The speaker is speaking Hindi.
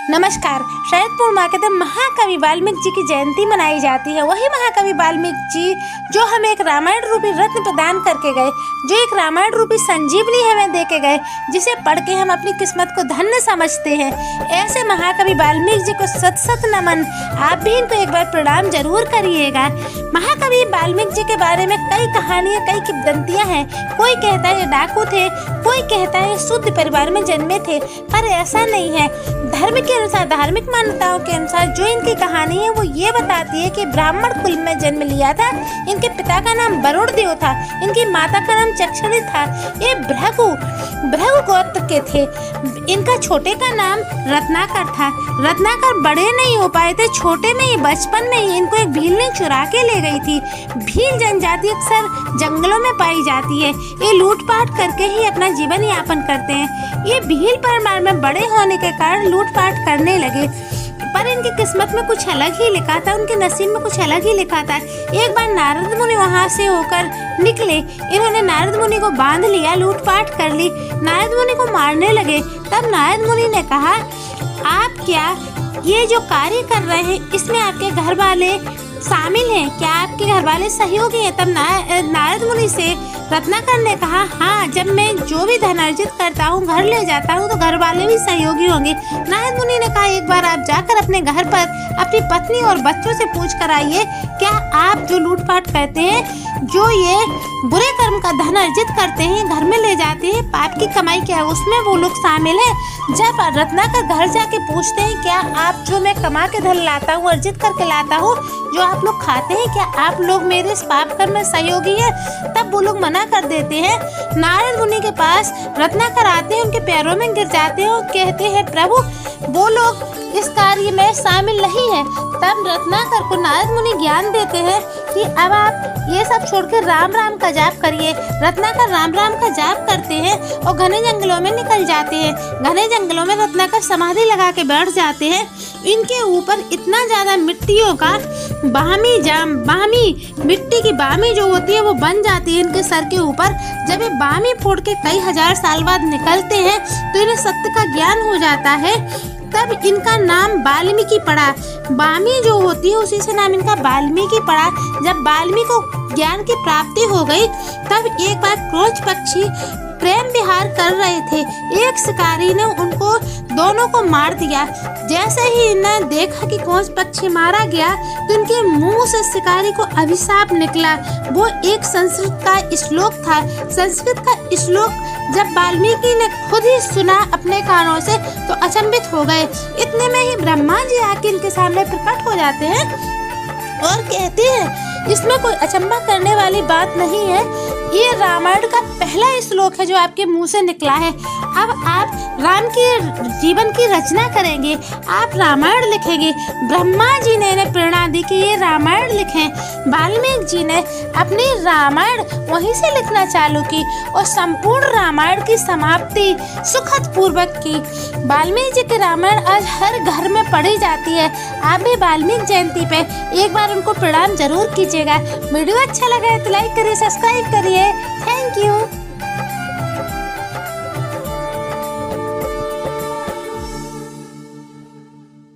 नमस्कार। शरद पूर्णिमा के दिन महाकवि वाल्मीकि जी की जयंती मनाई जाती है। वही महाकवि वाल्मीकि जी जो हमें एक रामायण रूपी रत्न प्रदान करके गए, जो एक रामायण रूपी संजीवनी हमें दे के गए, जिसे पढ़ के हम अपनी किस्मत को धन्य समझते हैं। ऐसे महाकवि वाल्मीकि जी को सत सत नमन। आप भी इनको एक बार प्रणाम जरूर करिएगा। महाकवि वाल्मीकि जी के बारे में कई कहानियाँ, कई किंवदंतियाँ हैं। कोई कहता है डाकू थे, कोई कहता है शुद्ध परिवार में जन्मे थे, पर ऐसा नहीं है। धर्म के अनुसार, धार्मिक मान्यताओं के अनुसार जो इनकी कहानी है वो ये बताती है कि ब्राह्मण कुल में जन्म लिया था। इनके पिता का नाम वरुण देव था, इनकी माता का नाम चक्षणी था। ये भृगु गोत्र के थे। इनका छोटे का नाम रत्नाकर था। रत्नाकर बड़े नहीं हो पाए थे, छोटे में ही, बचपन में ही इनको एक भील ने चुरा के ले गई थी। भील जनजाति अक्सर जंगलों में पाई जाती है। ये लूटपाट करके ही अपना जीवन यापन करते हैं। ये भील परिवार में बड़े होने के कारण लूटपाट करने लगे, पर इनकी किस्मत में कुछ अलग ही लिखा था, उनके नसीब में कुछ अलग ही लिखा था। एक बार नारद मुनि वहां से होकर निकले। इन्होंने नारद मुनि को बांध लिया, लूटपाट कर ली, नारद मुनि को मारने लगे। तब नारद मुनि ने कहा, आप क्या ये जो कार्य कर रहे हैं इसमें आपके घर वाले शामिल हैं? क्या आपके घर वाले सहयोगी हैं? तब नारद मुनि से रत्नाकर ने कहा, हाँ, जब मैं जो भी धन अर्जित करता हूँ, घर ले जाता हूँ, तो घर वाले भी सहयोगी होंगे। नारद मुनि ने कहा, एक बार आप जाकर अपने घर पर अपनी पत्नी और बच्चों से पूछ कर आइए, क्या आप जो लूटपाट करते हैं, जो ये बुरे कर्म का धन अर्जित करते हैं, घर में ले जाते हैं, पाप की कमाई क्या है, उसमें वो लोग शामिल हैं? जब रत्नाकर घर जाके पूछते हैं, क्या आप जो मैं कमा के धन लाता हूँ, अर्जित करके लाता हूँ, जो आप लोग खाते हैं, क्या आप लोग मेरे इस पाप कर्म में सहयोगी है? तब वो लोग मना कर देते हैं। नारद मुनि के पास रत्नाकर आते हैं, उनके पैरों में गिर जाते हैं और कहते हैं, प्रभु, वो लोग इस कार्य में शामिल नहीं है। तब रत्नाकर को नारद मुनि ज्ञान देते हैं कि अब आप ये सब छोड़कर राम राम का जाप करिए। रत्नाकर राम राम का जाप करते हैं और घने जंगलों में निकल जाते हैं। घने जंगलों में रत्नाकर समाधि लगा के बैठ जाते हैं। इनके ऊपर इतना ज्यादा मिट्टियों का बामी मिट्टी की बामी जो होती है वो बन जाती है इनके सर के ऊपर। जब ये बामी फोड़ के कई हजार साल बाद निकलते हैं तो इन्हें सत्य का ज्ञान हो जाता है। तब इनका नाम वाल्मीकि पड़ा। बामी जो होती है उसी से नाम इनका वाल्मीकि पड़ा। जब वाल्मीकि को ज्ञान की प्राप्ति हो गई तब एक बार क्रोच पक्षी प्रेम विहार कर रहे थे। एक शिकारी ने उनको दोनों को मार दिया। जैसे ही इन्हें देखा कि क्रोच पक्षी मारा गया तो इनके मुंह से शिकारी को अभिशाप निकला। वो एक संस्कृत का श्लोक था। संस्कृत का श्लोक जब वाल्मीकि ने खुद ही सुना अपने कानों से तो अचंभित हो गए। इतने में ही ब्रह्मा जी आके इनके सामने प्रकट हो जाते हैं और कहते हैं, इसमें कोई अचंभा करने वाली बात नहीं है, ये रामायण का पहला श्लोक है जो आपके मुंह से निकला है। अब आप राम के जीवन की रचना करेंगे, आप रामायण लिखेंगे। ब्रह्मा जी ने इन्हें प्रेरणा दी कि ये रामायण लिखें। वाल्मीकि जी ने अपनी रामायण वहीं से लिखना चालू की और संपूर्ण रामायण की समाप्ति सुखद पूर्वक की। वाल्मीकि जी की रामायण आज हर घर में पढ़ी जाती है। आप भी वाल्मीकि जयंती पे एक बार उनको प्रणाम जरूर कीजिएगा। वीडियो अच्छा लगा है तो लाइक करिए, सब्सक्राइब करिए। Thank you.